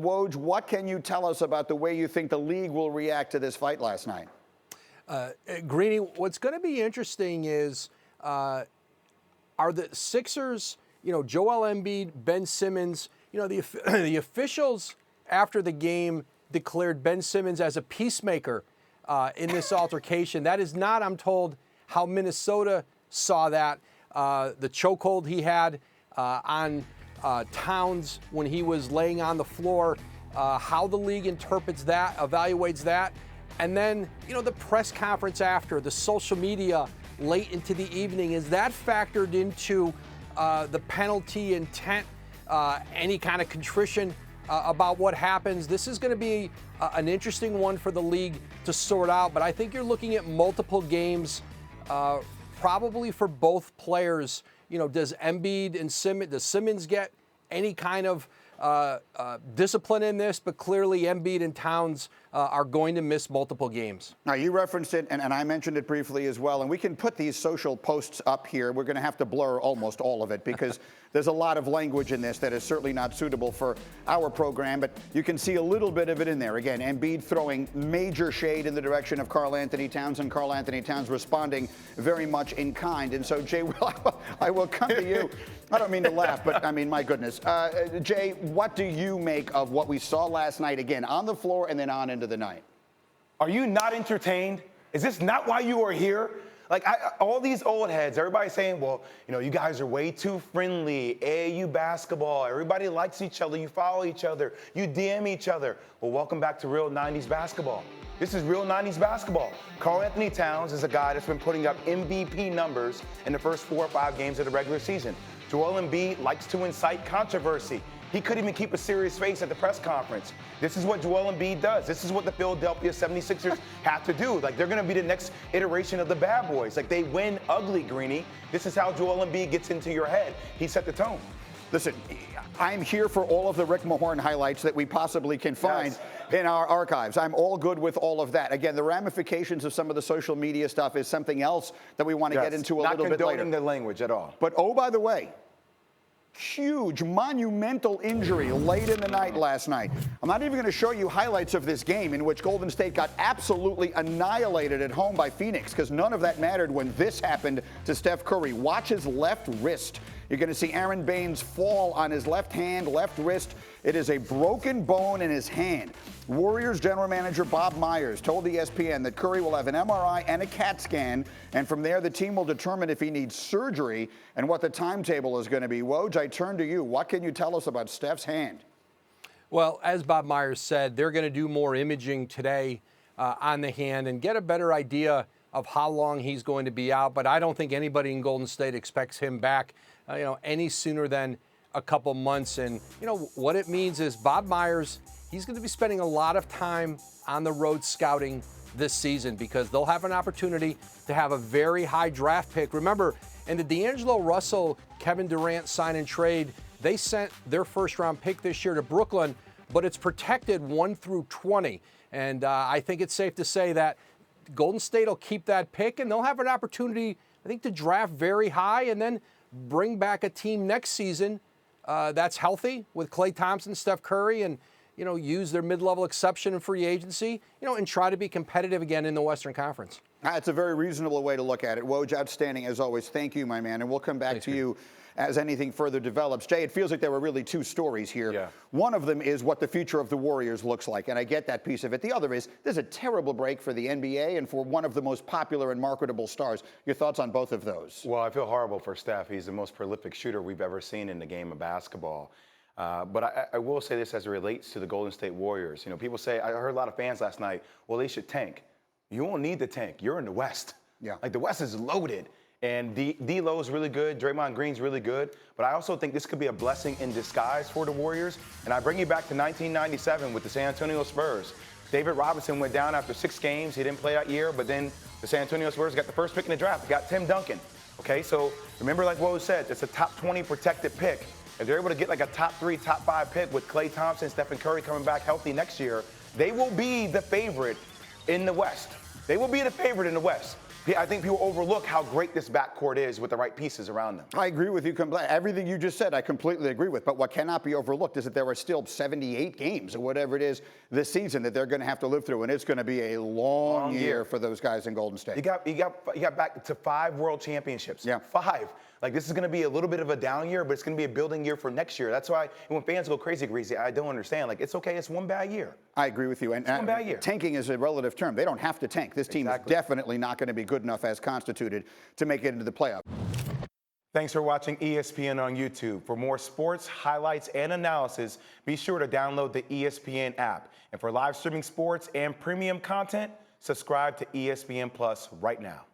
Woj, what can you tell us about the way you think the league will react to this fight last night? Greeny, what's going to be interesting is are the Sixers, Joel Embiid, Ben Simmons, the officials after the game declared Ben Simmons as a peacemaker in this altercation. That is not, I'm told, how Minnesota saw that. The chokehold he had on Towns when he was laying on the floor, how the league interprets that, evaluates that. And then, the press conference after, the social media late into the evening, is that factored into the penalty intent, any kind of contrition about what happens? This is going to be an interesting one for the league to sort out, but I think you're looking at multiple games, probably for both players. Does Embiid and does Simmons get any kind of discipline in this? But clearly Embiid and Towns are going to miss multiple games. Now, you referenced it, and I mentioned it briefly as well, and we can put these social posts up here. We're going to have to blur almost all of it because there's a lot of language in this that is certainly not suitable for our program, but you can see a little bit of it in there. Again, Embiid throwing major shade in the direction of Karl-Anthony Towns, and Karl-Anthony Towns responding very much in kind. And so, Jay, I will come to you. I don't mean to laugh, but I mean, my goodness. Jay, what do you make of what we saw last night, again, on the floor and then on into the night? Are you not entertained? Is this not why you are here? Like, all these old heads, everybody's saying, well, you guys are way too friendly. AAU basketball, everybody likes each other. You follow each other. You DM each other. Well, welcome back to real 90s basketball. This is real 90s basketball. Karl-Anthony Towns is a guy that's been putting up MVP numbers in the first 4 or 5 games of the regular season. Joel Embiid likes to incite controversy. He couldn't even keep a serious face at the press conference. This is what Joel Embiid does. This is what the Philadelphia 76ers have to do. Like, they're going to be the next iteration of the bad boys. Like, they win ugly, Greeny. This is how Joel Embiid gets into your head. He set the tone. Listen, I'm here for all of the Rick Mahorn highlights that we possibly can find in our archives. I'm all good with all of that. Again, the ramifications of some of the social media stuff is something else that we want to get into a little bit later. Not condoning the language at all. But, oh, by the way, huge, monumental injury late in the night last night. I'm not even going to show you highlights of this game in which Golden State got absolutely annihilated at home by Phoenix, because none of that mattered when this happened to Steph Curry. Watch his left wrist. You're going to see Aaron Baines fall on his left hand, left wrist. It is a broken bone in his hand. Warriors general manager Bob Myers told ESPN that Curry will have an MRI and a CAT scan, and from there the team will determine if he needs surgery and what the timetable is going to be. Woj, I turn to you. What can you tell us about Steph's hand? Well, as Bob Myers said, they're going to do more imaging today on the hand and get a better idea of how long he's going to be out. But I don't think anybody in Golden State expects him back, any sooner than a couple months. And, what it means is Bob Myers, he's going to be spending a lot of time on the road scouting this season because they'll have an opportunity to have a very high draft pick. Remember, in the D'Angelo Russell, Kevin Durant sign and trade, they sent their first-round pick this year to Brooklyn, but it's protected 1 through 20. And I think it's safe to say that Golden State will keep that pick, and they'll have an opportunity, I think, to draft very high and then bring back a team next season that's healthy with Klay Thompson, Steph Curry, and use their mid-level exception in free agency, and try to be competitive again in the Western Conference. It's a very reasonable way to look at it. Woj, outstanding as always. Thank you, my man. And we'll come back to you as anything further develops. Jay, it feels like there were really 2 stories here. Yeah. One of them is what the future of the Warriors looks like, and I get that piece of it. The other is there's a terrible break for the NBA and for one of the most popular and marketable stars. Your thoughts on both of those? Well, I feel horrible for Steph. He's the most prolific shooter we've ever seen in the game of basketball. But I will say this as it relates to the Golden State Warriors. People say, I heard a lot of fans last night, well, they should tank. You won't need to tank. You're in the West. Yeah. Like, the West is loaded. And D'Lo's really good. Draymond Green's really good. But I also think this could be a blessing in disguise for the Warriors. And I bring you back to 1997 with the San Antonio Spurs. David Robinson went down after 6 games. He didn't play that year. But then the San Antonio Spurs got the first pick in the draft. They got Tim Duncan. Okay, so remember, like Woj said, it's a top 20 protected pick. If they're able to get like a top 3, top 5 pick with Klay Thompson, Stephen Curry coming back healthy next year, they will be the favorite in the West. They will be the favorite in the West. I think people overlook how great this backcourt is with the right pieces around them. I agree with you completely. Everything you just said, I completely agree with. But what cannot be overlooked is that there are still 78 games or whatever it is this season that they're going to have to live through, and it's going to be a long year for those guys in Golden State. You got back to 5 world championships. Yeah. 5. Like, this is going to be a little bit of a down year, but it's going to be a building year for next year. That's why when fans go crazy, I don't understand. Like, it's okay. It's one bad year. I agree with you. And one bad year. Tanking is a relative term. They don't have to tank. This team is definitely not going to be good enough as constituted to make it into the playoffs. Thanks for watching ESPN on YouTube. For more sports, highlights, and analysis, be sure to download the ESPN app. And for live streaming sports and premium content, subscribe to ESPN Plus right now.